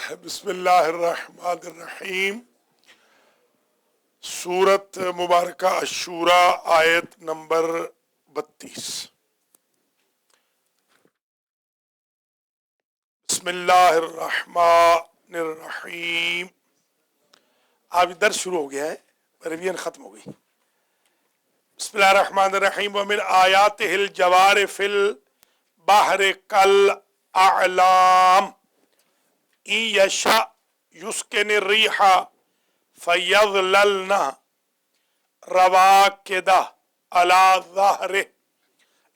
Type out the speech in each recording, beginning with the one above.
بسم اللہ الرحمن الرحیم۔ سورت مبارکہ الشورى آیت نمبر 32۔ بسم اللہ الرحمن الرحیم۔ اب درس شروع ہو گیا ہے، ریویژن ختم ہو گئی۔ بسم اللہ الرحمن الرحیم۔ ومن آیاتہ الجوار فی البحر کالاعلام ان یشاء یسکن الریح فیظللن رواکدہ علی ظہرہ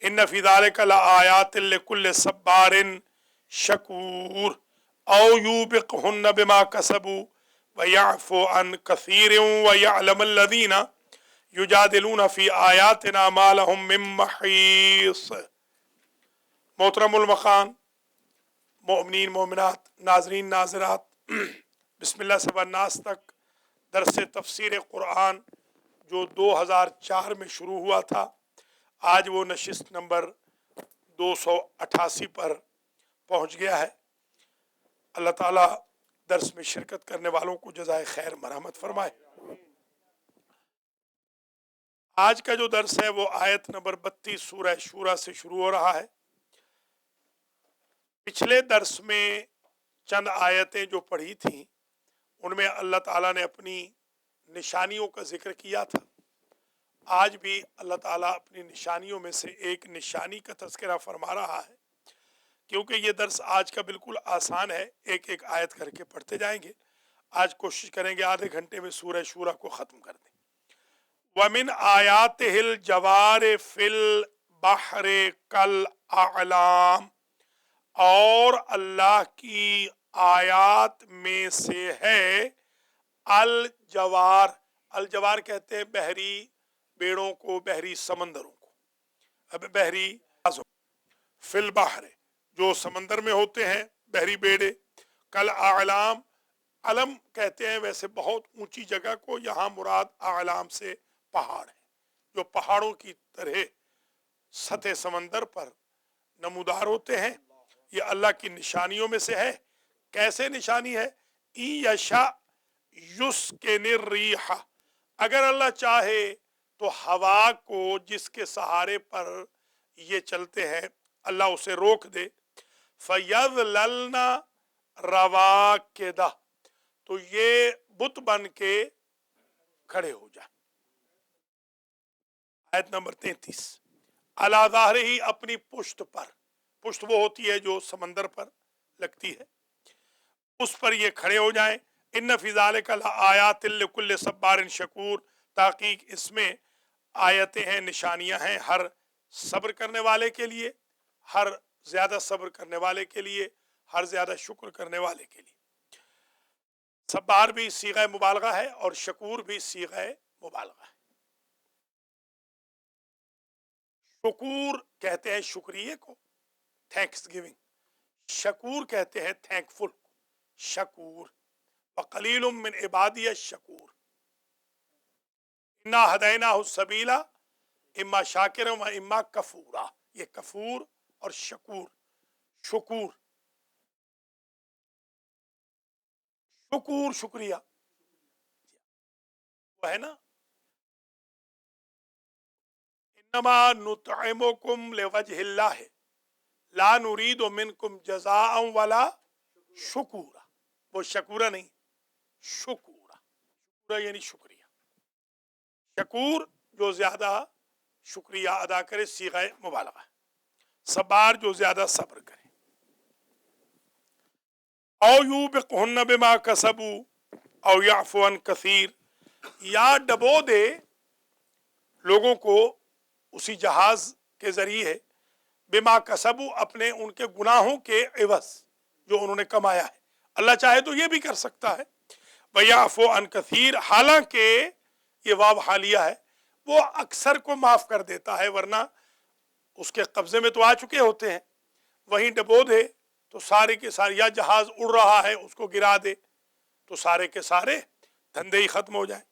ان فی ذلک لآیات لکل صبار شکور او یوبقہن بما کسبوا ویعفو عن کثیر ویعلم الذین یجادلون فی آیاتنا ما لهم من محیص۔ محترم المقام مومنین مومنات، ناظرین ناظرات، بسم اللہ سے والناس تک درس تفسیر قرآن جو 2004 میں شروع ہوا تھا، آج وہ نشست نمبر 288 پر پہنچ گیا ہے۔ اللہ تعالیٰ درس میں شرکت کرنے والوں کو جزائے خیر مرحمت فرمائے۔ آج کا جو درس ہے وہ آیت نمبر 32 سورہ شورى سے شروع ہو رہا ہے۔ پچھلے درس میں چند آیتیں جو پڑھی تھیں ان میں اللہ تعالیٰ نے اپنی نشانیوں کا ذکر کیا تھا۔ آج بھی اللہ تعالیٰ اپنی نشانیوں میں سے ایک نشانی کا تذکرہ فرما رہا ہے۔ کیونکہ یہ درس آج کا بالکل آسان ہے، ایک ایک آیت کر کے پڑھتے جائیں گے۔ آج کوشش کریں گے آدھے گھنٹے میں سورہ شورى کو ختم کر دیں۔ وَمِنْ آیَاتِهِ الْجَوَارِ فِي الْبَحْرِ كَالْأَعْلَامِ، اور اللہ کی آیات میں سے ہے الجوار۔ الجوار کہتے ہیں بحری بیڑوں کو، بحری سمندروں کو، اب بحری فی البحر جو سمندر میں ہوتے ہیں بحری بیڑے، کالاعلام، علم کہتے ہیں ویسے بہت اونچی جگہ کو، یہاں مراد اعلام سے پہاڑ ہے جو پہاڑوں کی طرح سطح سمندر پر نمودار ہوتے ہیں۔ یہ اللہ کی نشانیوں میں سے ہے۔ کیسے نشانی ہے؟ ان یشاء یسکن الریح، اگر اللہ چاہے تو ہوا کو جس کے سہارے پر یہ چلتے ہیں اللہ اسے روک دے، فیظللن رواکدہ، تو یہ بت بن کے کھڑے ہو جائیں۔ آیت نمبر 33۔ علی ظہرہ، اپنی پشت پر، پشت وہ ہوتی ہے جو سمندر پر لگتی ہے، اس پر یہ کھڑے ہو جائیں۔ ان فی ذلک لآیات لکل صبار شکور، تحقیق اس میں آیتیں ہیں، نشانیاں ہیں ہر صبر کرنے والے کے لیے، ہر زیادہ صبر کرنے والے کے لیے، ہر زیادہ شکر کرنے والے کے لیے۔ صبار بھی صیغہ مبالغہ ہے اور شکور بھی صیغہ مبالغہ ہے۔ شکور کہتے ہیں شکریہ کو، تھینکس گیونگ، شکور کہتے ہیں تھینک فل کو، شکور۔ وقلیل من عبادی الشکور، انا ہدیناہ السبیل اما شاکرا و اما کفورا۔ یہ کفور اور شکور، شکور، شکور شکریہ وہ ہے نا۔ انما نطعمکم لوجہ اللہ لا نرید منکم جزاء ولا شکورا، وہ شکورا نہیں، شکورا، شکورا یعنی شکریہ۔ شکور جو زیادہ شکریہ ادا کرے، صیغہ مبالغہ ہے۔ صبار جو زیادہ صبر کرے۔ او یوبقہن بما کسبوا او یعفو عن کثیر، یا ڈبو دے لوگوں کو اسی جہاز کے ذریعے بما کسبوا، اپنے ان کے گناہوں کے عوض جو انہوں نے کمایا ہے۔ اللہ چاہے تو یہ بھی کر سکتا ہے۔ وَيَعْفُو عَنْ كَثِيرٍ، حالانکہ یہ واو حالیہ ہے، وہ اکثر کو معاف کر دیتا ہے، ورنہ اس کے قبضے میں تو آ چکے ہوتے ہیں۔ وہیں ڈبو دے تو سارے کے سارے، یا جہاز اڑ رہا ہے اس کو گرا دے تو سارے کے سارے دھندے ہی ختم ہو جائیں۔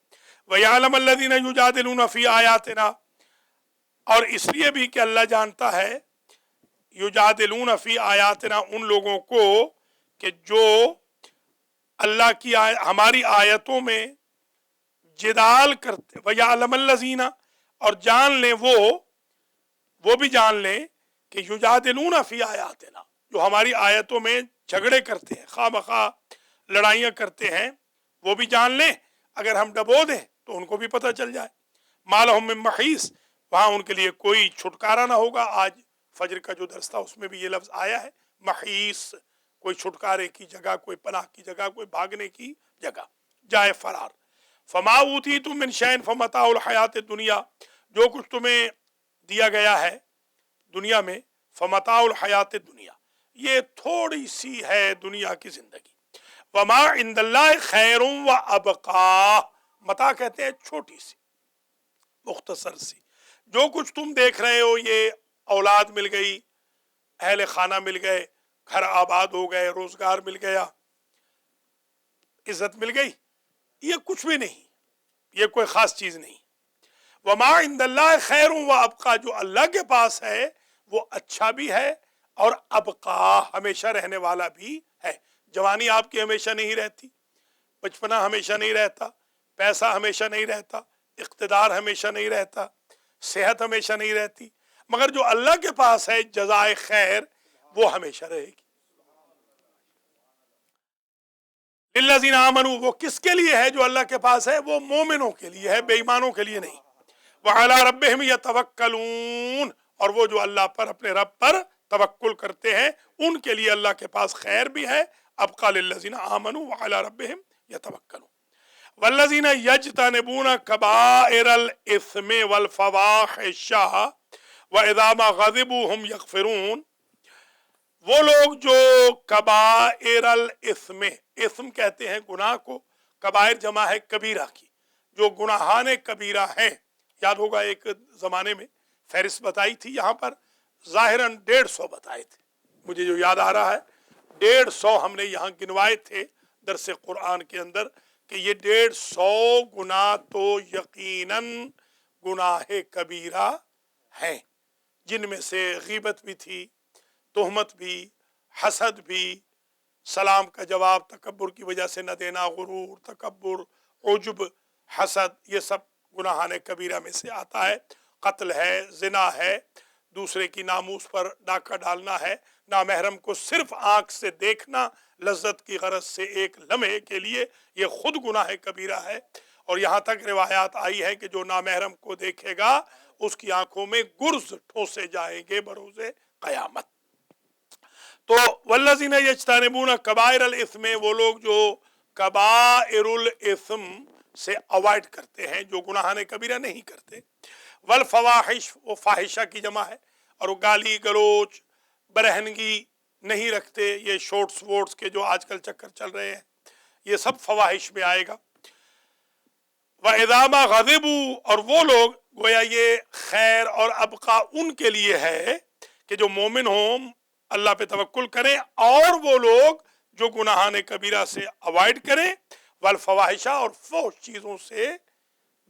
وَيَعْلَمَ الَّذِينَ يُجَادِلُونَ فِي آيَاتِنَا، اور اس لیے بھی کہ اللہ جانتا ہے یجادلون فی آیاتنا، ان لوگوں کو کہ جو अल्लाह की हमारी आयतों में जिदाल करते, वयअलमल्लज़ीना, और जान ले वो भी जान ले कि युजादिलूना फी आयातिना, जो हमारी आयतों में झगड़े करते हैं, खामखा लड़ाइयाँ करते हैं, वो भी जान लें। अगर हम डबो दें तो उनको भी पता चल जाए। मालहुम मिन महीस, वहाँ उनके लिए कोई छुटकारा ना होगा। आज फजर का जो दर्स था उसमें भी ये लफ्ज़ आया है, महीस, कोई छुटकारे की जगह, कोई पनाह की जगह, कोई भागने की जगह, जाए फरार। फमा ऊतीतुम मिन शैइन फमताउल हयात दुनिया, जो कुछ तुम्हें दिया गया है दुनिया में, फमताउल हयात दुनिया, ये थोड़ी सी है दुनिया की जिंदगी। वमा इंदल्लाह खैरुम व अबका, मता कहते हैं छोटी सी, मुख्तसर सी। जो कुछ तुम देख रहे हो, ये औलाद मिल गई, अहल खाना मिल गए, घर आबाद हो गए, रोजगार मिल गया, इज्जत मिल गई, ये कुछ भी नहीं, ये कोई खास चीज नहीं। वमा इंदल्लाह खैरुम व अबका, जो अल्लाह के पास है वो अच्छा भी है और अबका, हमेशा रहने वाला भी है। जवानी आपकी हमेशा नहीं रहती, बचपना हमेशा नहीं रहता, पैसा हमेशा नहीं रहता, इख्तिदार हमेशा नहीं रहता, सेहत हमेशा नहीं रहती, मगर जो अल्लाह के पास है जज़ाए खैर, वो हमेशा रहेगी। लिल्लज़ीना आमनू, वो किसके लिए है जो अल्लाह के पास है? वो मोमिनों के लिए है, बेईमानों के लिए नहीं। व अला रब्बिहिम यतवक्कलून, और वो जो अल्लाह पर, अपने रब पर तवक्कुल करते हैं, उनके लिए अल्लाह के पास खैर भी है। अबका लिल्लज़ीना आमनू व अला रब्बिहिम यतवक्कलून। वल्लज़ीना यज्तनिबूना कबाइरल इस्मि वल फवाहिशा व इज़ा मा ग़ज़िबू हुम यग़फ़िरून, वो लोग जो कबाइरल इस्म, इस्म कहते हैं गुनाह को, कबाइर जमा है कबीरा की, जो गुनाहाने कबीरा हैं। याद होगा एक जमाने में फहरिस्त बताई थी, यहाँ पर जाहिरन 150 बताए थे, मुझे जो याद आ रहा है 150 हमने यहाँ गिनवाए थे दरसे कुरान के अंदर, कि ये 150 गुनाह तो यकीनन गुनाह कबीरा हैं, जिनमें से गीबत भी थी, तोहमत भी, हसद भी, सलाम का जवाब तकब्बुर की वजह से न देना, गुरूर, तकब्बुर, उजुब, हसद, ये सब गुनाहाने कबीरा में से आता है। कत्ल है, जिना है, दूसरे की नामूस पर डाका डालना है, नामहरम को सिर्फ आंख से देखना लज्जत की गरज से एक लम्हे के लिए, ये खुद गुनाह कबीरा है। और यहाँ तक रिवायात आई है कि जो नामहरम को देखेगा उसकी आंखों में गुर्ज ठोसे जाएंगे बरोज़े क़यामत। तो वल्लज़ीना यज्तनिबूना कबाइरल इस्म, वो लोग जो कबाइरुल इस्म से अवॉइड करते हैं, जो गुनाहाने कबीरा नहीं करते। वल फवाहिश, वो फाहिशा की जमा है, और वो गाली गलोच, बरहनगी नहीं रखते, ये शॉर्ट्स वोट्स के जो आजकल चक्कर चल रहे हैं, ये सब फवाहिश में आएगा। व इज़ा मा ग़ज़िबू, और वो लोग, गोया ये खैर और अबका उनके लिए है कि जो मोमिन हों, अल्लाह पे तवक्कुल करें, और वो लोग जो गुनाहाने कबीरा से अवॉइड करें, वल फवाहिशा, और फौश चीज़ों से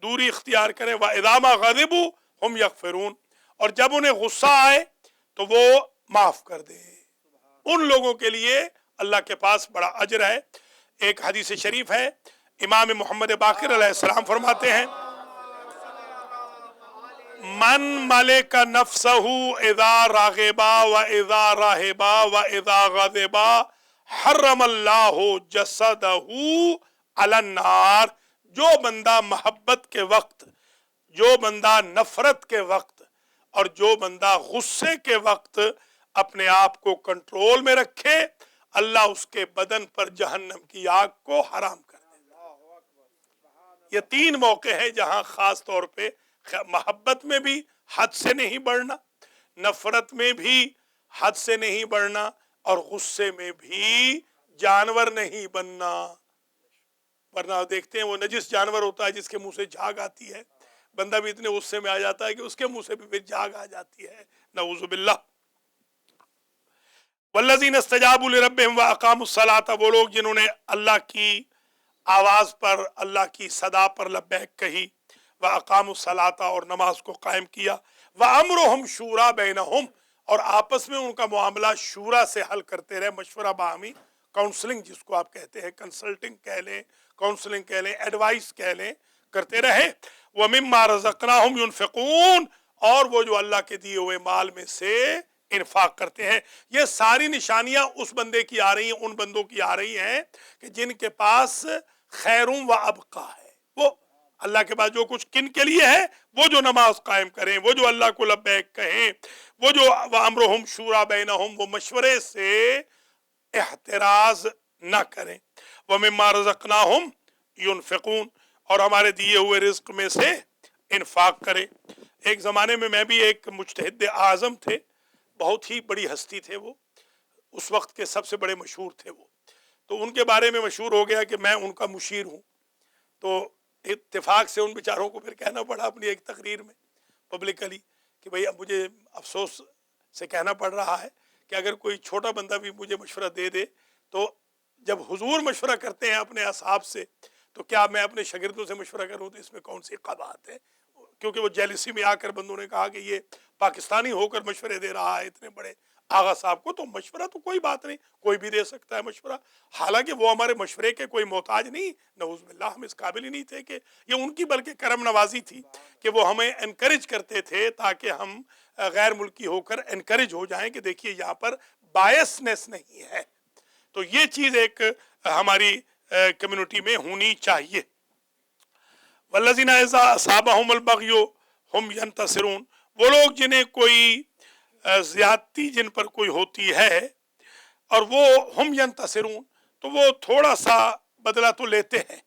दूरी इख्तियार करें। व इज़ा मा ग़ज़िबू हुम यग़फ़िरून, और जब उन्हें गुस्सा आए तो वो माफ कर दे। उन लोगों के लिए अल्लाह के पास बड़ा अजर है। एक हदीस शरीफ है, इमाम मोहम्मद बाक़िर अलैहिस्सलाम फरमाते हैं, मन मलेका नफ्सहू इज़ा राग़िबा व इज़ा राहिबा व इज़ा ग़ज़िबा हर्रमल्लाहु जसदहू अलन्नार। जो बंदा मोहब्बत के वक्त, जो बंदा नफरत के वक्त, और जो बंदा गुस्से के वक्त अपने आप को कंट्रोल में रखे, अल्लाह उसके बदन पर जहन्नम की आग को हराम कर दे। ये 3 मौके हैं जहां खास तौर पे मोहब्बत में भी हद से नहीं बढ़ना, नफरत में भी हद से नहीं बढ़ना, और गुस्से में भी जानवर नहीं बनना। वरना देखते हैं वो नजिस जानवर होता है जिसके मुंह से झाग आती है, बंदा भी इतने गुस्से में आ जाता है कि उसके मुंह से भी फिर झाग आ जाती है, नऊज़ु बिल्लाह। वल्लज़ीना इस्तजाबू लिरब्बिहिम व अक़ामुस्सलाता, वो लोग जिन्होंने अल्लाह की आवाज़ पर, अल्लाह की सदा पर लब्बैक कही, व अक़ामुस्सलाता, और नमाज को कायम किया, व अम्रुहुम शूरा बैनहुम, और आपस में उनका मामला शूरा से हल करते रहे, मशवरा बाहमी काउंसलिंग जिसको आप कहते हैं, कंसल्टिंग कह लें, काउंसलिंग कह लें, एडवाइस कह लें, करते रहे। व मिम्मा रज़क़नाहुम युनफ़िक़ून, और वो जो अल्लाह के दिए हुए माल में से इन्फाक करते हैं। ये सारी निशानियां उस बंदे की आ रही हैं, उन बंदों की आ रही हैं कि जिनके पास खैरुम व अबका है। वो अल्लाह के पास जो कुछ किन के लिए है, वो जो नमाज कायम करें, वो जो अल्लाह को लब्बैक कहें, वो जो व अम्रुहुम शूरा बैनहुम, वो मशवरे से एहतराज न करें। व मिम्मा रज़क़नाहुम युनफ़िक़ून, और हमारे दिए हुए रिज़्क़ में से इन्फाक करें। एक ज़माने में मैं भी एक मुज्तहिद आज़म थे, बहुत ही बड़ी हस्ती थे वो, उस वक्त के सबसे बड़े मशहूर थे वो। तो उनके बारे में मशहूर हो गया कि मैं उनका मुशीर हूँ। तो इत्तेफाक से उन बेचारों को फिर कहना पड़ा अपनी एक तकरीर में पब्लिकली कि भाई अब मुझे अफसोस से कहना पड़ रहा है कि अगर कोई छोटा बंदा भी मुझे मशवरा दे दे, तो जब हुजूर मशवरा करते हैं अपने असहाब से, तो क्या मैं अपने शागिर्दों से मशवरा करूँ, तो इसमें कौन सी बात है। क्योंकि वो जेलिसी में आकर बंदों ने कहा कि ये पाकिस्तानी होकर मशवरे दे रहा है इतने बड़े आगा साहब को, तो मशवरा तो कोई बात नहीं, कोई भी दे सकता है मशवरा। हालांकि वो हमारे मशवरे के कोई मोहताज नहीं, नऊज़ुबिल्लाह, हम इस काबिल ही नहीं थे कि ये उनकी बल्कि करम नवाजी थी कि वो हमें एनकरेज करते थे ताकि हम गैर मुल्की होकर एनकरेज हो जाएं कि देखिए यहाँ पर बायसनेस नहीं है। तो ये चीज़ एक हमारी कम्युनिटी में होनी चाहिए। वल्लज़ीना इज़ा असाबहुमुल बग़यु हुम यंतसिरून, वो लोग जिन्हें कोई ज़्यादती जिन पर कोई होती है और वो हम यंतसिरून, तो वो थोड़ा सा बदला तो लेते हैं,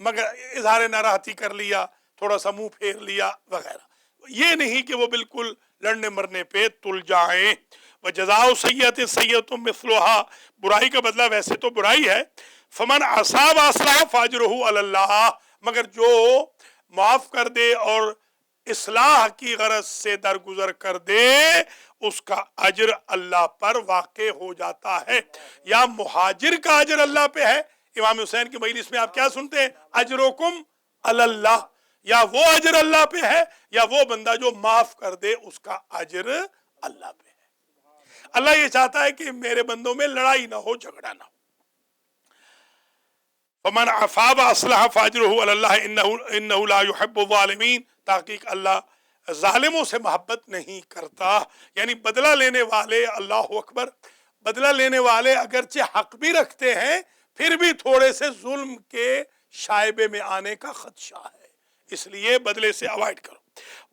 मगर इज़हार नाराज़गी कर लिया, थोड़ा सा मुंह फेर लिया वगैरह, ये नहीं कि वो बिल्कुल लड़ने मरने पे तुल जाएं। व जज़ाउ सय्यतिन सय्यतुम मिस्लुहा, बुराई का बदला वैसे तो बुराई है। फमन असाब असलाह फाजरुहु अलल्लाह, मगर जो माफ कर दे और इस्लाह की गरज से दरगुजर कर दे, उसका अजर अल्लाह पर वाक़े हो जाता है। या मुहाजिर का अजर अल्लाह पे है। इमाम हुसैन की मजलिस में आप क्या सुनते हैं, अजरुकुम अलल्लाह, या वो अजर अल्लाह पे है, या वो बंदा जो माफ कर दे उसका अजर अल्लाह पे है। अल्लाह ये चाहता है कि मेरे बंदों में लड़ाई ना हो, झगड़ा ना हो। फमन अफाब असलह फाजरुहु अलल्लाह इन्नहु ला युहिब्बु ज़ालिमीन, ताकीक अल्लाह जालिमों से मोहब्बत नहीं करता। यानी बदला लेने वाले, अल्लाह अकबर, बदला लेने वाले अगरचे हक भी रखते हैं, फिर भी थोड़े से जुल्म के शायबे में आने का खदशा है, इसलिए बदले से अवॉइड करो।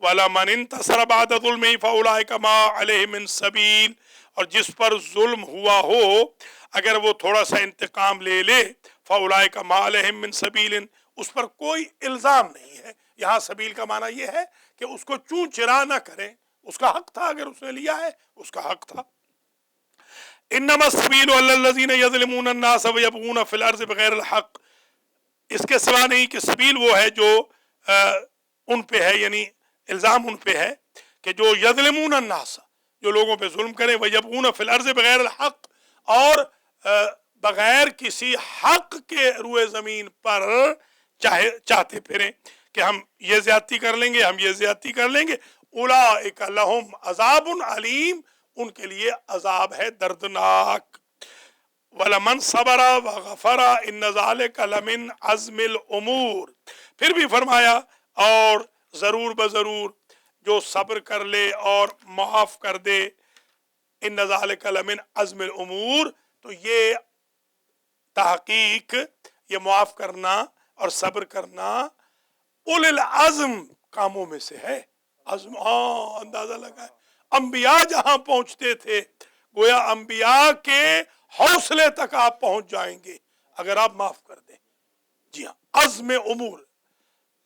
वाला मन इंतसर बाद जुल्मिही फउलाइका मा अलैहि मिन सबील, और जिस पर जुल्म हुआ हो अगर वो थोड़ा सा इंतकाम ले ले, फउलाइका मा अलैहिम मिन सबील, उस पर कोई इल्जाम नहीं है। यहाँ सबील का माना यह है कि उसको चूं चिरा ना करें, उसका हक था, अगर उसने लिया है उसका हक था। इन्नमा सबीलु अलल्लज़ीना यज़लिमूना अन्नास व यबगूना फिल अर्ज़ि बिग़ैरिल हक़, इसके सिवा नहीं कि सबील वो है जो उन पे है, यानी इल्ज़ाम उन पे है कि जो यज़लिमूना अन्नास, जो लोगों पे जुल्म करें, व यबगूना फिल अर्ज़ि बिग़ैरिल हक़, और बगैर किसी हक के रुए ज़मीन पर चाहते फिरें कि हम ये ज्यादती कर लेंगे, हम ये ज्यादती कर लेंगे। उलाइका लहुम अज़ाबुन अलीम, उनके लिए अजाब है दर्दनाक। वलमन सबरा व गफरा इन्न ज़ालिका लमिन अज़्मिल उमूर, फिर भी फरमाया और ज़रूर बज़रूर जो सब्र कर ले और माफ़ कर दे, इन्न ज़ालिका लमिन अज़्मिल उमूर, तो ये तहकीक, ये माफ़ करना और सब्र करना उलिल अज़्म कामों में से है। अज़्म, हाँ, अंदाजा लगा है। अंबिया जहां पहुंचते थे, गोया अंबिया के हौसले तक आप पहुंच जाएंगे अगर आप माफ कर दें। जी हाँ, अज़्म उमूर,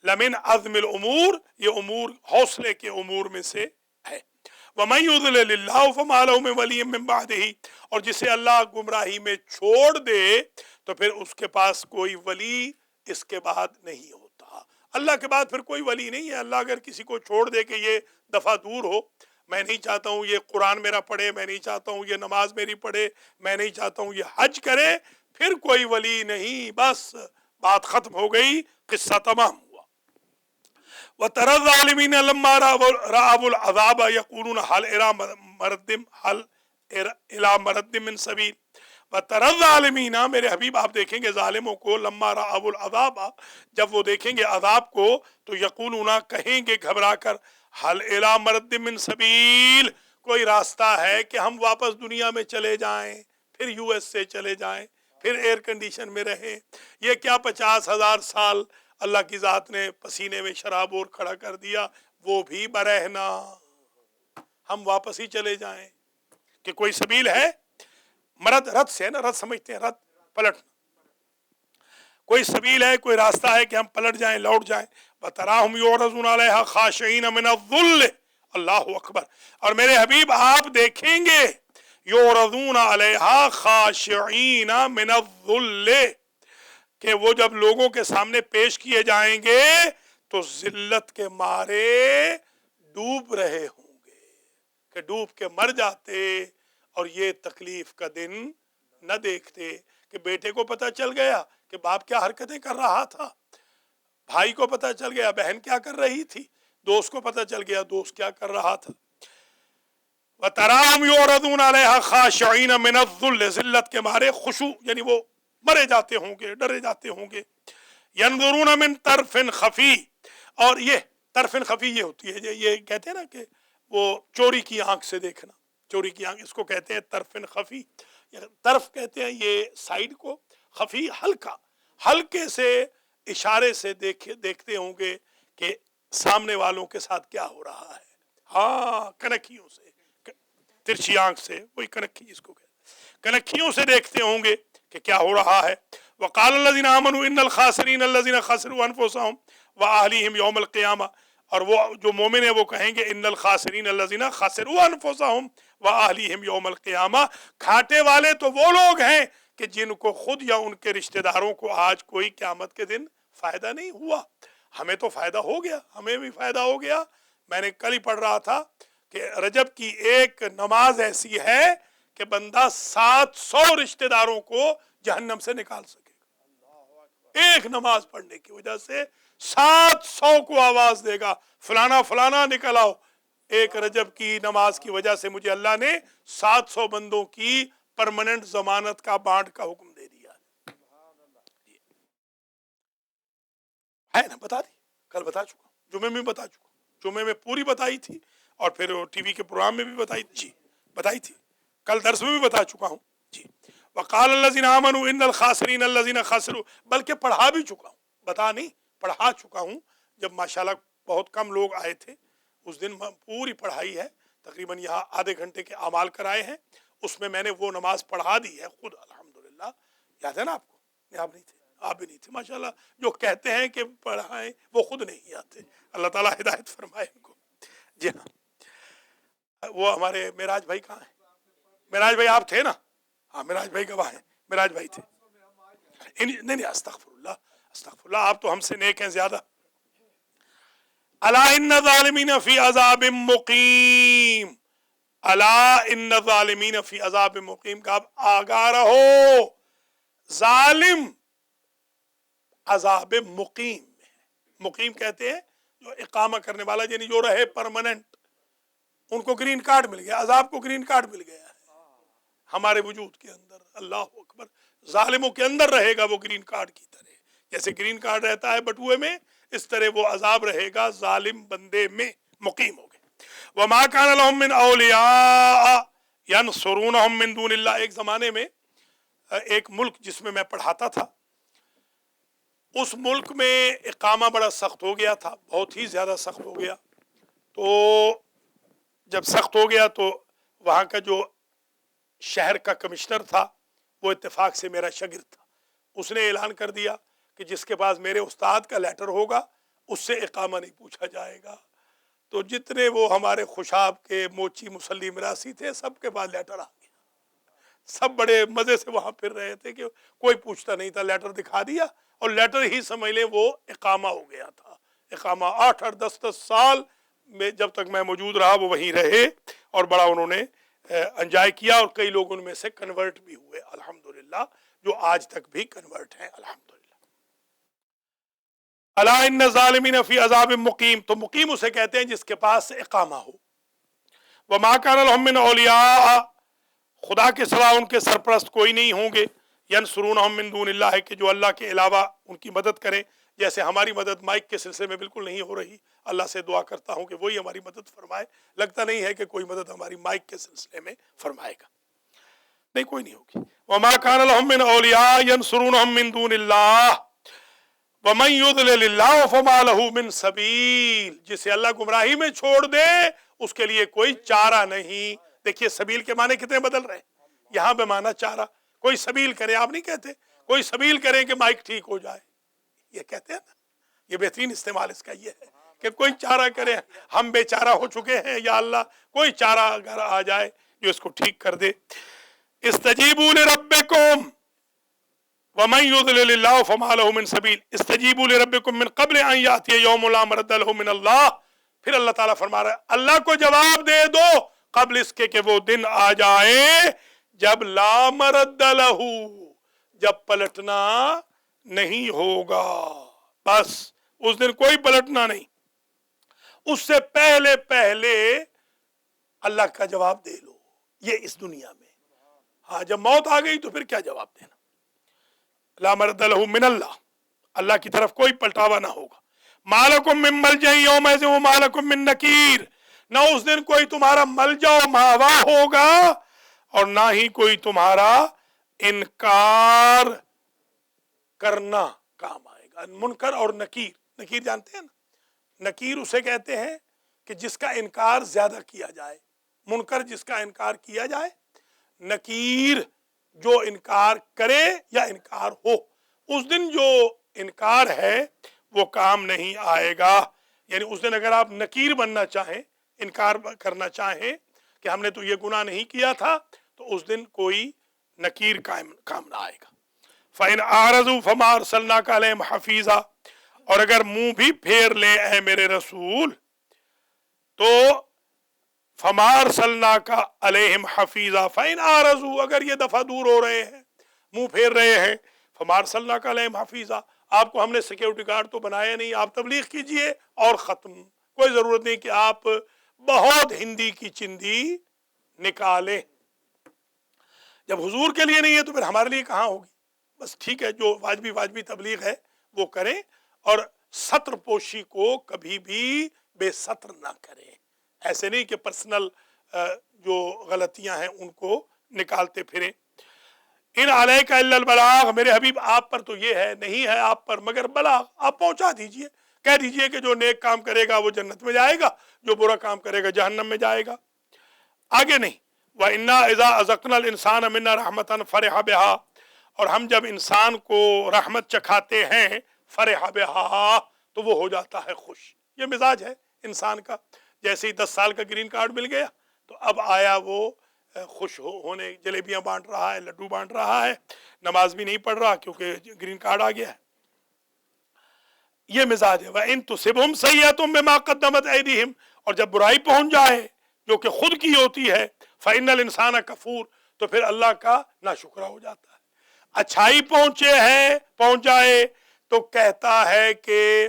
लमिन अज़्मिल उमूर, ये उमूर हौसले के उमूर में से है। वमन युज़लिलिल्लाहु फमा लहु मिन वलिय्यिन मिन बअदिही, और जिसे अल्लाह गुमराही में छोड़ दे तो फिर उसके पास कोई वली इसके बाद नहीं होता। अल्लाह के बाद फिर कोई वली नहीं है। अल्लाह अगर किसी को छोड़ दे कि ये दफा दूर हो, मैं नहीं चाहता हूँ ये कुरान मेरा पढ़े, मैं नहीं चाहता हूँ ये नमाज मेरी पढ़े, मैं नहीं चाहता हूँ ये हज करे, फिर कोई वली नहीं, बस बात खत्म हो गई, किस्सा तमाम हुआ। व तरा ज़ालिमीन लम्मा रअवुल अज़ाब यक़ूलून हल इला मरद्दिम मिन सबील वतरज़ ज़ालिमीना, मेरे हबीब आप देखेंगे ज़ालिमों को, लम्मा रअवुल अज़ाब, जब वो देखेंगे अज़ाब को, तो यक़ूलूना, कहेंगे घबरा कर, हल इला मरद्दिम मिन सबील, कोई रास्ता है कि हम वापस दुनिया में चले जाएं, फिर यूएस से चले जाएं, फिर एयर कंडीशन में रहें। ये क्या 50,000 साल अल्लाह की ज़ात ने पसीने में शराब और खड़ा कर दिया, वो भी बरहना, हम वापस ही चले जाएं। कि कोई सबील है, मरद रथ से है ना, रथ समझते हैं, रथ पलट, कोई सबील है, कोई रास्ता है कि हम पलट जाएं, लौट जाएं। वतराहुम युरज़ूना अलैहा खाशिईन मिनज़्ज़ुल्ल, अल्लाहु अकबर, और मेरे हबीब आप देखेंगे युरज़ूना अलैहा खाशिईन मिनज़्ज़ुल्ल, कि वो जब लोगों के सामने पेश किए जाएंगे तो जिल्लत के मारे डूब रहे होंगे, कि डूब के मर जाते और ये तकलीफ का दिन न देखते। कि बेटे को पता चल गया कि बाप क्या हरकतें कर रहा था, भाई को पता चल गया बहन क्या कर रही थी, दोस्त को पता चल गया दोस्त क्या कर रहा था। वतराहुम युरज़ूना अलैहा खाशिईन मिनज़्ज़ुल्ल, जिल्लत के मारे खुशू, यानी वो मरे जाते होंगे, डरे जाते होंगे। यंजुरून मिन तरफिन खफी, और ये तरफिन खफी ये होती है, ये कहते हैं ना कि वो चोरी की आंख से देखना, चोरी की आंख, इसको कहते हैं तरफिन खफी। तरफ कहते हैं ये साइड को, खफी हल्का, हल्के से इशारे से देखते होंगे कि सामने वालों के साथ क्या हो रहा है। हाँ, कनखियों से, तिरछी आंख से, वही कनखी जिसको कहते, कनखियों से देखते होंगे कि क्या हो रहा है। वक़ाल लज़ीना आमनू इन्नल खासिरीन लज़ीना खसरू अनफुसहुम व अहलीहिम यौमल क़ियामा, और वो जो मोमिन है वो कहेंगे इन्नल खासिरीन लज़ीना खसरू अनफुसहुम व अहलीहिम यौमल क़ियामा, घाटे वाले तो वो लोग हैं कि जिनको खुद या उनके रिश्तेदारों को आज कोई क़यामत के दिन फ़ायदा नहीं हुआ। हमें तो फ़ायदा हो गया, हमें भी फ़ायदा हो गया। मैंने कल ही पढ़ रहा था कि रजब की एक नमाज ऐसी है कि बंदा 700 रिश्तेदारों को जहन्नम से निकाल सकेगा। एक नमाज पढ़ने की वजह से 700 को आवाज देगा, फलाना फलाना निकल आओ। एक रजब की नमाज की वजह से मुझे अल्लाह ने 700 बंदों की परमानेंट जमानत का बांट का हुक्म दे दिया है ना। बता दी, कल बता चुका, जुमे में बता चुका, जुमे में पूरी बताई थी और फिर टीवी के प्रोग्राम में भी बताई जी, बताई थी, कल दर्स में भी बता चुका हूँ जी। वक़ाल लज़ीना आमनू इन्नल खासिरीन लज़ीना खसरू, बल्कि पढ़ा भी चुका हूँ, बता नहीं पढ़ा चुका हूँ। जब माशाल्लाह बहुत कम लोग आए थे उस दिन पूरी पढ़ाई है, तकरीबन यहाँ आधे घंटे के अमाल कराए हैं, उसमें मैंने वो नमाज पढ़ा दी है खुद, अल्हम्दुलिल्लाह। याद है ना आपको? आप नहीं थे, आप भी नहीं थे माशाल्लाह। जो कहते हैं कि पढ़ाएं वो खुद नहीं आते, अल्लाह ताला हिदायत फरमाए इनको। जी हाँ, वो हमारे मेराज भाई कहाँ हैं? मेराज भाई आप थे ना? हाँ, मेराज भाई गवाह हैं, मेराज भाई थे। नहीं, अस्तगफिरुल्लाह अस्तगफिरुल्लाह, आप तो हमसे नेक हैं ज्यादा। अला इन्न ज़ालिमीन फी अज़ाबिम मुक़ीम, अला इन्न ज़ालिमीन फी अज़ाबिम मुक़ीम, का आप आगाह रहो, जालिम अज़ाब मुक़ीम में। मुक़ीम कहते हैं जो इकामा करने वाला, यानी जो रहे परमानेंट, उनको ग्रीन कार्ड मिल गया, अज़ाब को ग्रीन कार्ड मिल गया है हमारे वजूद के अंदर। अल्लाह अकबर, जालिमों के अंदर रहेगा वो ग्रीन कार्ड की तरह, जैसे ग्रीन कार्ड रहता है बटुए में, इस तरह वो अजाब रहेगा जालिम बंदे में। मुकीम हो गए। वमा कान लहुम मिन औलिया यनसुरूनहुम मिन दूनिल्लाह, एक जमाने में एक मुल्क जिसमें मैं पढ़ाता था, उस मुल्क में इकामा बड़ा सख्त हो गया था, बहुत ही ज्यादा सख्त हो गया। तो जब सख्त हो गया तो वहाँ का जो शहर का कमिश्नर था वो इत्तेफाक से मेरा शागिर्द था, उसने ऐलान कर दिया कि जिसके पास मेरे उस्ताद का लेटर होगा उससे इकामा नहीं पूछा जाएगा। तो जितने वो हमारे खुशाब के मोची मुसल्ली मिरासी थे सबके पास लेटर आ गया, सब बड़े मजे से वहां फिर रहे थे कि कोई पूछता नहीं था, लेटर दिखा दिया और लेटर ही समझ ले वो इकामा हो गया था। इकामा 8-8 10-10 साल में जब तक मैं मौजूद रहा वो वहीं रहे और बड़ा उन्होंने एंजॉय किया, और कई लोग उनमें से कन्वर्ट भी हुए अल्हम्दुलिल्लाह, जो आज तक भी कन्वर्ट हैं अल्हम्दुलिल्लाह। अला इन्न ज़ालिमीन फी अज़ाबिम मुक़ीम, तो मुक़ीम उसे कहते हैं जिसके पास इकामा हो। वमा कान लहुम मिन औलिया, खुदा के सिवा उनके सरपरस्त कोई नहीं होंगे। यनसुरूनहुम मिन दूनिल्लाह, कि जो अल्लाह के अलावा उनकी मदद करें। जैसे हमारी मदद माइक के सिलसिले में बिल्कुल नहीं हो रही, अल्लाह से दुआ करता हूँ कि वही हमारी मदद फरमाए। लगता नहीं है कि कोई मदद हमारी माइक के सिलसिले में फरमाएगा, नहीं, कोई नहीं होगी। वमा कान लहुम मिन औलिया यनसुरूनहुम मिन दूनिल्लाह वमन युद्लिलिल्लाह फमा लहू मिन सबील, जिसे अल्लाह गुमराही में छोड़ दे उसके लिए कोई चारा नहीं। देखिए सबील के माने कितने बदल रहे हैं, यहाँ पे माना चारा। कोई सबील करे, आप नहीं कहते कोई सबील करे कि माइक ठीक हो जाए, ये कहते हैं ना, ये बेहतरीन इस्तेमाल इसका ये है कि कोई चारा करे। हम बेचारा हो चुके हैं, या अल्लाह कोई चारा अगर आ जाए जो इसको ठीक कर दे। इस्तजीबू लिरब्बिकुम वमन युद्लिलिल्लाह फमा लहू मिन सबील इस्तजीबू लिरब्बिकुम मिन क़ब्ल अन यातिया यौमुन ला मरद्द लहू मिन अल्लाह। फिर अल्लाह ताला फरमा रहा है, अल्लाह को जवाब दे दो कबल इसके कि वो दिन आ जाए जब ला मरद्द लहू, जब पलटना नहीं होगा। बस उस दिन कोई पलटना नहीं, उससे पहले पहले अल्लाह का जवाब दे लो, ये इस दुनिया में। हाँ, जब मौत आ गई तो फिर क्या जवाब देना। ला मरद्द लहू मिन अल्लाह, अल्लाह की तरफ कोई पलटावा ना होगा। मालकुम मिन मलजई यौमइज़िन व मालकुम मिन नकीर, ना उस दिन कोई तुम्हारा मलजा मावा होगा और ना ही कोई तुम्हारा इनकार करना काम आएगा। मुनकर और नकीर, नकीर जानते हैं ना, नकीर उसे कहते हैं कि जिसका इनकार ज्यादा किया जाए, मुनकर जिसका इनकार किया जाए, नकीर जो इनकार करे या इनकार हो। उस दिन जो इनकार है वो काम नहीं आएगा। यानी उस दिन अगर आप नकीर बनना चाहें, इनकार करना चाहें कि हमने तो ये गुनाह नहीं किया था, तो उस दिन कोई नकीर काम ना आएगा। फ़इन आरज़ू फमा अरसलनाका अलैहिम हफ़ीज़ा, और अगर मुंह भी फेर ले ऐ मेरे रसूल तो फमा अरसलनाका अलैहिम हफ़ीज़ा फ़इन आरज़ू, अगर ये दफा दूर हो रहे हैं, मुंह फेर रहे हैं, फमा अरसलनाका अलैहिम हफ़ीज़ा, आपको हमने सिक्योरिटी गार्ड तो बनाया नहीं, आप तबलीग कीजिए और ख़त्म। कोई ज़रूरत नहीं कि आप बहुत हिंदी की चिंदी निकालें। जब हुजूर के लिए नहीं है तो फिर हमारे लिए कहाँ होगी। बस ठीक है, जो वाजबी तबलीग है वो करें, और सत्र पोशी को कभी भी बेसत्र ना करें। ऐसे नहीं कि पर्सनल जो गलतियां हैं उनको निकालते फिरें। इन अलैका इल्लल बलाग, मेरे हबीब आप पर तो ये है, नहीं है आप पर मगर बलाग, आप पहुंचा दीजिए। कह दीजिए कि जो नेक काम करेगा वो जन्नत में जाएगा, जो बुरा काम करेगा जहन्नम में जाएगा। आगे नहीं, व इन्ना इज़ा अज़क़नल इंसान मिन्ना रहमतन फरह बिहा, और हम जब इंसान को रहमत चखाते हैं फरह बिहा तो वो हो जाता है खुश। ये मिजाज है इंसान का। जैसे ही 10 साल का ग्रीन कार्ड मिल गया तो अब आया वो खुश होने, जलेबियां बांट रहा है, लड्डू बांट रहा है, नमाज भी नहीं पढ़ रहा क्योंकि ग्रीन कार्ड आ गया है। ये मिजाज है। वह इन तुसिबहुम सय्यअतुम बिमा क़द्दमत ऐदीहिम, और जब बुराई पहुंच जाए जो कि खुद की होती है, फ़इन्नल इंसाना कफूर, तो फिर अल्लाह का नाशुक्रा हो जाता है। अच्छाई पहुंच जाए तो कहता है कि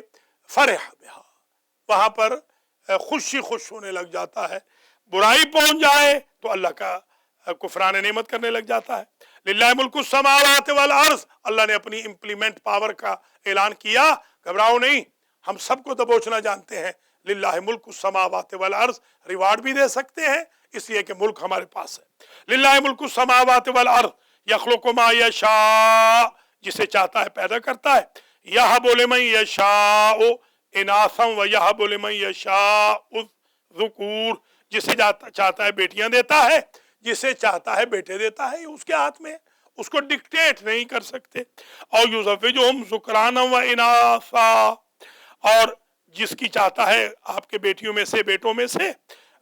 फरह बिहा, वहां पर खुश होने लग जाता है। बुराई पहुंच जाए तो अल्लाह का कुफरान नेमत करने लग जाता है। लिल्लाहि मुल्कुस समावाति वल अर्ज़, अल्लाह ने अपनी इम्प्लीमेंट पावर का ऐलान किया। घबराओ नहीं, हम सबको दबोचना जानते हैं। लिल्लाहि मुल्कुस समावाति वल अर्ज़, रिवार्ड भी दे सकते हैं इसलिए कि मुल्क हमारे पास है। लिल्लाहि मुल्कुस समावाति वल अर्ज़ यख़्लुक़ु मा यशा, जिसे चाहता है पैदा करता है। यहबु लिमन यशाउ इनासन व यहबु लिमन यशाउ ज़ुकूर, जिसे चाहता है बेटियां देता है, जिसे चाहता है बेटे देता है, ये उसके हाथ में है, उसको डिक्टेट नहीं कर सकते। और युज़व्विजुहुम ज़ुक्रानन व इनासा, और जिसकी चाहता है आपके बेटियों में से बेटों में से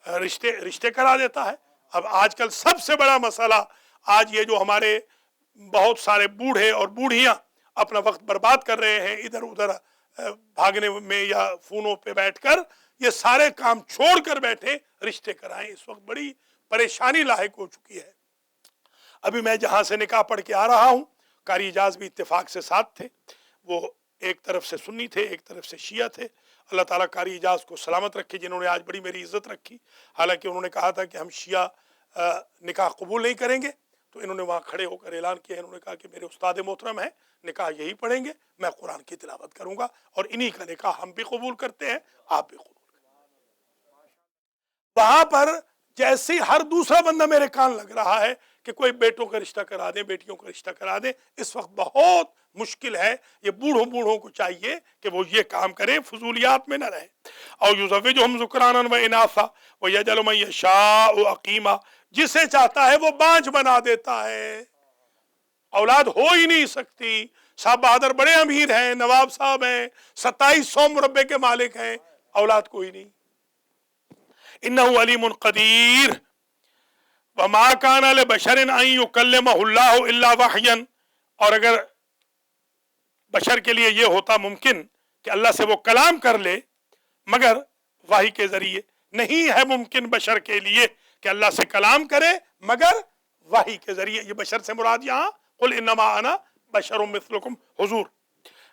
रिश्ते करा देता है। अब आजकल सबसे बड़ा मसला, आज ये जो हमारे बहुत सारे बूढ़े और बूढ़ियां अपना वक्त बर्बाद कर रहे हैं इधर उधर भागने में या फोनों पे बैठकर, ये सारे काम छोड़कर बैठे रिश्ते कराएं। इस वक्त बड़ी परेशानी लायक हो चुकी है। अभी मैं जहां से निकाह पढ़ के आ रहा हूं, कारी इजाज भी इत्तेफाक से साथ थे। वो एक तरफ से सुन्नी थे, एक तरफ से शिया थे। अल्लाह ताला कारी इजाज को सलामत रखे, जिन्होंने आज बड़ी मेरी इज्जत रखी। हालांकि उन्होंने कहा था कि हम शिया نکاح قبول نہیں کریں گے، تو انہوں نے وہاں کھڑے ہو کر اعلان کیا، انہوں نے کہا کہ میرے استاد محترم ہیں، نکاح یہی پڑھیں گے، میں قرآن کی تلاوت کروں گا، اور انہی کا نکاح ہم بھی قبول کرتے ہیں، آپ بھی قبول کرتے ہیں۔ وہاں پر جیسے ہر دوسرا بندہ میرے کان لگ رہا ہے کہ کوئی بیٹوں کا رشتہ کرا دیں، بیٹیوں کا رشتہ کرا دیں، اس وقت بہت مشکل ہے، یہ بوڑھوں کو چاہیے کہ وہ یہ کام کریں، فضولیات میں نہ رہیں۔ اور یزوجہم ذکرانا و اناثا ویجعل من یشاء عقیما، جسے چاہتا ہے وہ بانجھ بنا دیتا ہے، اولاد ہو ہی نہیں سکتی۔ صاحب بہادر بڑے امیر ہیں، نواب صاحب ہیں، 2700 مربع کے مالک ہیں، اولاد کوئی نہیں۔ انہ علیم قدیر وما کان لبشر ان یکلمہ اللہ الا وحیا، اور اگر بشر کے لیے یہ ہوتا ممکن کہ اللہ سے وہ کلام کر لے مگر وحی کے ذریعے، نہیں ہے ممکن بشر کے لیے کہ اللہ سے کلام کرے مگر وحی کے ذریعے۔ یہ بشر سے مراد یہاں قل انما انا بشر مثلکم حضور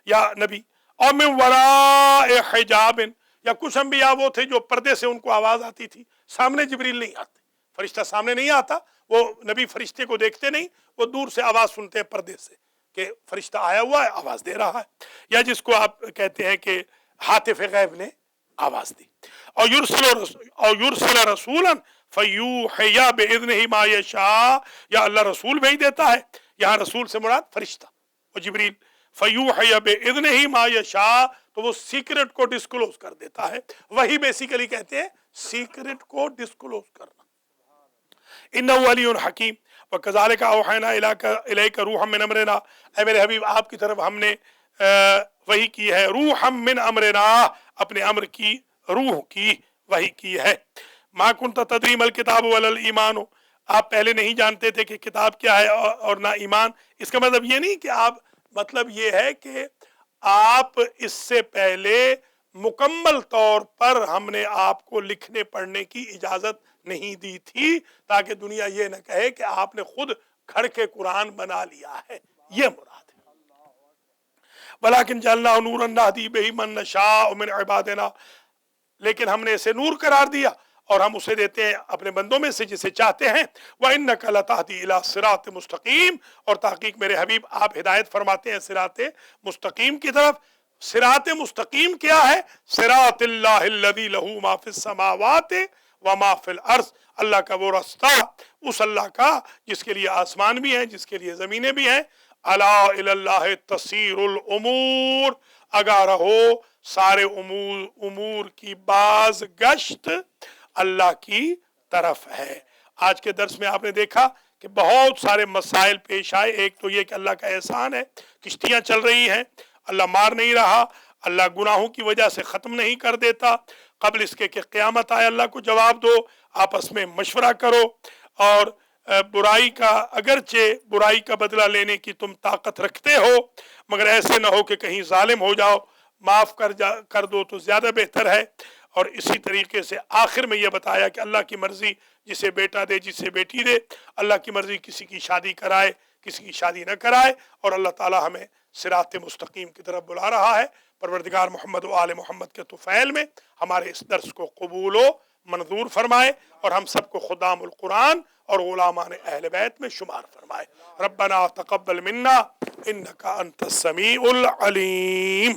یا نبی، اور من وراء حجاب، یا کچھ انبیاء وہ تھے جو پردے سے ان کو آواز آتی تھی، سامنے جبریل نہیں آتے، فرشتہ سامنے نہیں آتا، وہ نبی فرشتے کو دیکھتے نہیں، وہ دور سے آواز سنتے ہیں پردے سے کہ فرشتہ آیا ہوا ہے، آواز دے رہا ہے، یا جس کو آپ کہتے ہیں کہ ہاتف غیب نے آواز دی۔ اور یرسل رسولا فیوحی باذنہ ما یشاء، یا اللہ رسول بھیج دیتا ہے، یہاں رسول سے مراد فرشتہ اور جبریل، فیوحی باذنہ ما یشاء، تو وہ سیکرٹ کو ڈسکلوز کر دیتا ہے، وہی بیسیکلی کہتے ہیں سیکرٹ کو ڈسکلوز کرنا۔ انہ علی حکیم وکذالک اوحینا الیک روحا من امرنا، اے میرے حبیب آپ کی طرف ہم نے وحی کی ہے، روحا من امرنا، اپنے امر کی روح کی وحی کی ہے۔ ما کنت تدری ما الکتاب ولا الایمان، آپ پہلے نہیں جانتے تھے کہ کتاب کیا ہے اور نہ ایمان۔ اس کا مطلب یہ نہیں کہ آپ، مطلب یہ ہے کہ آپ اس سے پہلے مکمل طور پر ہم نے آپ کو لکھنے پڑھنے کی اجازت نہیں دی تھی، تاکہ دنیا یہ نہ کہے کہ آپ نے خود گھڑ کے قرآن بنا لیا ہے، یہ مراد ہے۔ وَلَكِنْ جَعَلْنَاهُ نُورًا نَهْدِي بِهِ مَن نَّشَاءُ مِنْ عِبَادِنَا، لیکن ہم نے اسے نور قرار دیا اور ہم اسے دیتے ہیں اپنے بندوں میں سے جسے چاہتے ہیں۔ وَإِنَّكَ لَتَهْدِي إِلَىٰ صِرَاطٍ مستقیم، اور تحقیق میرے حبیب آپ ہدایت فرماتے ہیں صراط مستقیم کی طرف۔ صراط مستقیم کیا ہے؟ صراط اللہ الذی لہ ما فی السماوات وما فی الارض، اللہ کا وہ راستہ، اس اللہ کا جس کے لیے آسمان بھی ہیں، جس کے لیے زمینیں بھی ہیں۔ الا الی اللہ تصیر الامور، آگاہ رہو سارے امور کی باز گشت اللہ کی طرف ہے۔ آج کے درس میں آپ نے دیکھا کہ بہت سارے مسائل پیش آئے۔ ایک تو یہ کہ اللہ کا احسان ہے، کشتیاں چل رہی ہیں، اللہ مار نہیں رہا، اللہ گناہوں کی وجہ سے ختم نہیں کر دیتا، قبل اس کے کہ قیامت آئے اللہ کو جواب دو، آپس میں مشورہ کرو، اور برائی کا، اگرچہ برائی کا بدلہ لینے کی تم طاقت رکھتے ہو مگر ایسے نہ ہو کہ کہیں ظالم ہو جاؤ، معاف کر دو تو زیادہ بہتر ہے۔ اور اسی طریقے سے آخر میں یہ بتایا کہ اللہ کی مرضی جسے بیٹا دے جسے بیٹی دے، اللہ کی مرضی کسی کی شادی کرائے کسی کی شادی نہ کرائے، اور اللہ تعالی ہمیں صراط مستقیم کی طرف بلا رہا ہے۔ پروردگار محمد و آل محمد کے طفیل میں ہمارے اس درس کو قبول و منظور فرمائے، اور ہم سب کو خدام القرآن اور غلامان اہل بیت میں شمار فرمائے۔ ربنا تقبل منا انک انت السمیع العلیم۔